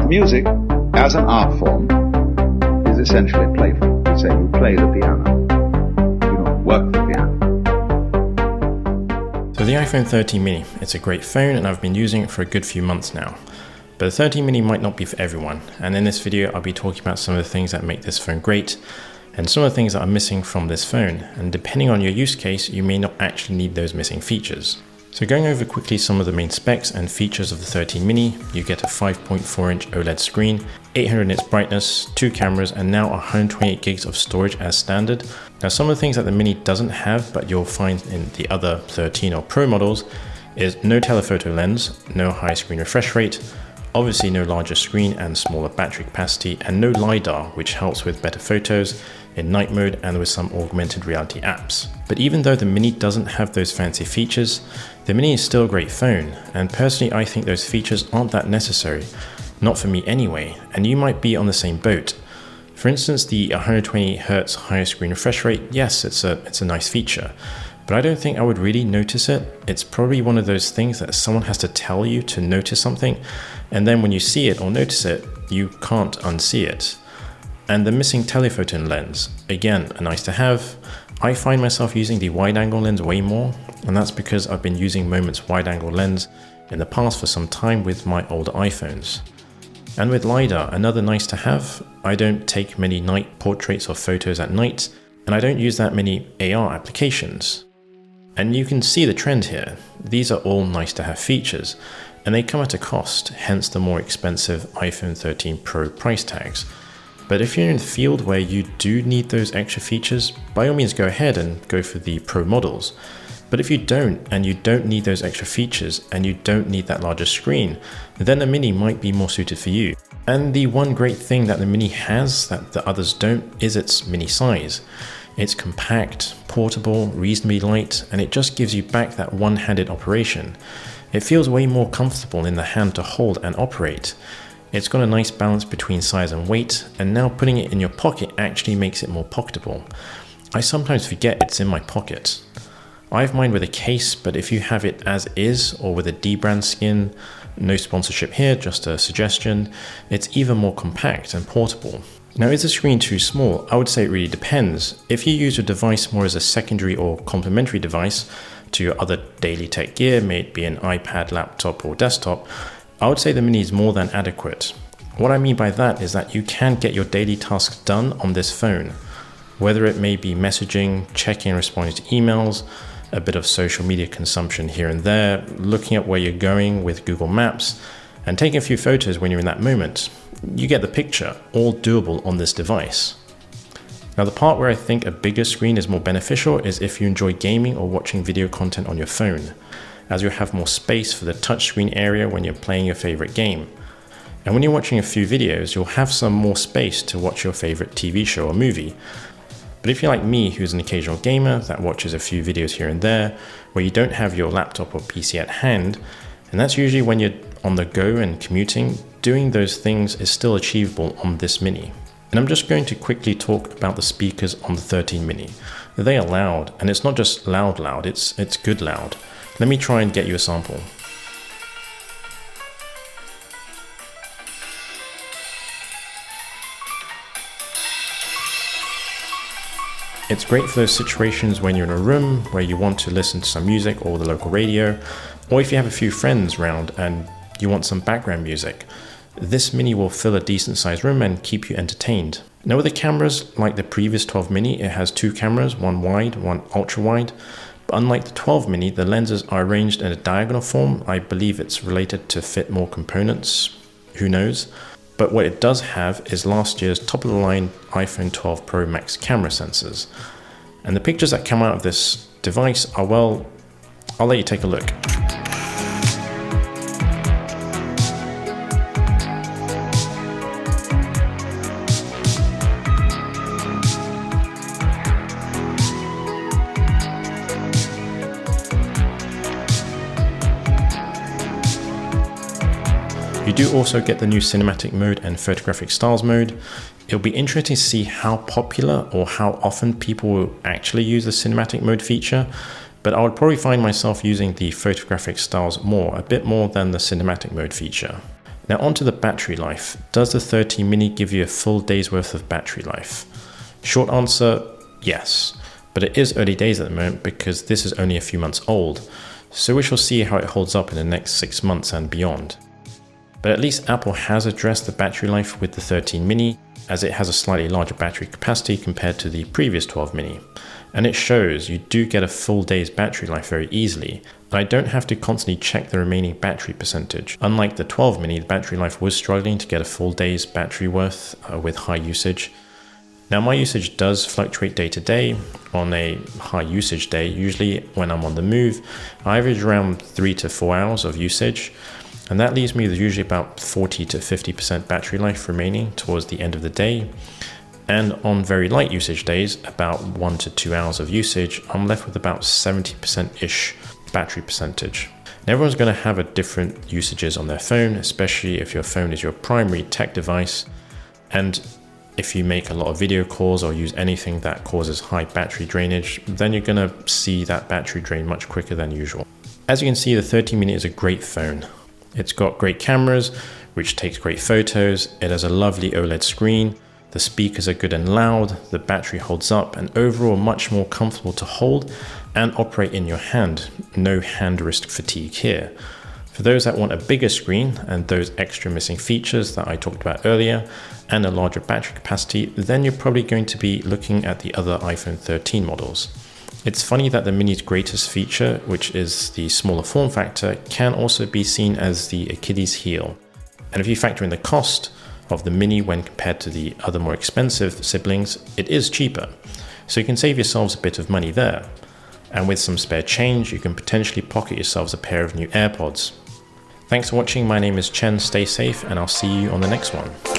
music, as an art form, is essentially playful. You say you play the piano, you don't work the piano. So the iPhone 13 mini, it's a great phone and I've been using it for a good few months now. But the 13 mini might not be for everyone, and in this video I'll be talking about some of the things that make this phone great and some of the things that are missing from this phone, and depending on your use case you may not actually need those missing features. So going over quickly some of the main specs and features of the 13 mini, you get a 5.4-inch OLED screen, 800 nits brightness, 2 cameras, and now 128 gigs of storage as standard. Now some of the things that the mini doesn't have but you'll find in the other 13 or Pro models is no telephoto lens, no high screen refresh rate, obviously no larger screen and smaller battery capacity, and no LiDAR, which helps with better photos in night mode and with some augmented reality apps. But even though the mini doesn't have those fancy features, the mini is still a great phone, and personally I think those features aren't that necessary. Not for me anyway, and you might be on the same boat. For instance, the 120Hz higher screen refresh rate, yes, it's a nice feature, but I don't think I would really notice it. It's probably one of those things that someone has to tell you to notice something, and then when you see it or notice it, you can't unsee it. And the missing telephoto lens, again, a nice to have. I find myself using the wide angle lens way more, and that's because I've been using Moment's wide angle lens in the past for some time with my older iPhones. And with LiDAR, another nice to have, I don't take many night portraits or photos at night, and I don't use that many AR applications. And you can see the trend here. These are all nice to have features, and they come at a cost, hence the more expensive iPhone 13 Pro price tags. But if you're in a field where you do need those extra features, by all means go ahead and go for the Pro models. But if you don't, and you don't need those extra features, and you don't need that larger screen, then the mini might be more suited for you. And the one great thing that the mini has that the others don't is its mini size. It's compact, portable, reasonably light, and it just gives you back that one-handed operation. It feels way more comfortable in the hand to hold and operate. It's got a nice balance between size and weight, and now putting it in your pocket actually makes it more pocketable. I sometimes forget it's in my pocket. I have mine with a case, but if you have it as is or with a D-brand skin, no sponsorship here, just a suggestion, it's even more compact and portable. Now, is the screen too small? I would say it really depends. If you use your device more as a secondary or complementary device to your other daily tech gear, may it be an iPad, laptop or desktop, I would say the mini is more than adequate. What I mean by that is that you can get your daily tasks done on this phone, whether it may be messaging, checking and responding to emails, a bit of social media consumption here and there, looking at where you're going with Google Maps, and taking a few photos when you're in that moment. You get the picture, all doable on this device. Now the part where I think a bigger screen is more beneficial is if you enjoy gaming or watching video content on your phone, as you'll have more space for the touchscreen area when you're playing your favorite game. And when you're watching a few videos, you'll have some more space to watch your favorite TV show or movie. But if you're like me, who's an occasional gamer that watches a few videos here and there, where you don't have your laptop or PC at hand, and that's usually when you're on the go and commuting, doing those things is still achievable on this mini. And I'm just going to quickly talk about the speakers on the 13 mini. They are loud, and it's not just loud, it's good loud. Let me try and get you a sample. It's great for those situations when you're in a room where you want to listen to some music or the local radio, or if you have a few friends around and you want some background music. This mini will fill a decent sized room and keep you entertained. Now with the cameras, like the previous 12 mini, it has 2 cameras, one wide, one ultra wide. But unlike the 12 mini, the lenses are arranged in a diagonal form. I believe it's related to fit more components, who knows. But what it does have is last year's top of the line iPhone 12 Pro Max camera sensors. And the pictures that come out of this device are, well, I'll let you take a look. You do also get the new cinematic mode and photographic styles mode. It'll be interesting to see how popular or how often people will actually use the cinematic mode feature, but I would probably find myself using the photographic styles more, a bit more than the cinematic mode feature. Now onto the battery life. Does the 13 mini give you a full day's worth of battery life? Short answer, yes. But it is early days at the moment because this is only a few months old. So we shall see how it holds up in the next 6 months and beyond. But at least Apple has addressed the battery life with the 13 mini, as it has a slightly larger battery capacity compared to the previous 12 mini. And it shows you do get a full day's battery life very easily. And I don't have to constantly check the remaining battery percentage. Unlike the 12 mini, the battery life was struggling to get a full day's battery worth with high usage. Now my usage does fluctuate day to day. On a high usage day, usually when I'm on the move, I average around 3 to 4 hours of usage. And that leaves me with usually about 40 to 50% battery life remaining towards the end of the day. And on very light usage days, about 1 to 2 hours of usage, I'm left with about 70%-ish battery percentage. And everyone's going to have a different usages on their phone, especially if your phone is your primary tech device. And if you make a lot of video calls or use anything that causes high battery drainage, then you're going to see that battery drain much quicker than usual. As you can see, the 13 mini is a great phone. It's got great cameras, which takes great photos. It has a lovely OLED screen. The speakers are good and loud. The battery holds up, and overall much more comfortable to hold and operate in your hand. No hand wrist fatigue here. For those that want a bigger screen and those extra missing features that I talked about earlier, and a larger battery capacity, then you're probably going to be looking at the other iPhone 13 models. It's funny that the Mini's greatest feature, which is the smaller form factor, can also be seen as the Achilles heel. And if you factor in the cost of the Mini when compared to the other more expensive siblings, it is cheaper. So you can save yourselves a bit of money there. And with some spare change, you can potentially pocket yourselves a pair of new AirPods. Thanks for watching. My name is Chen. Stay safe, and I'll see you on the next one.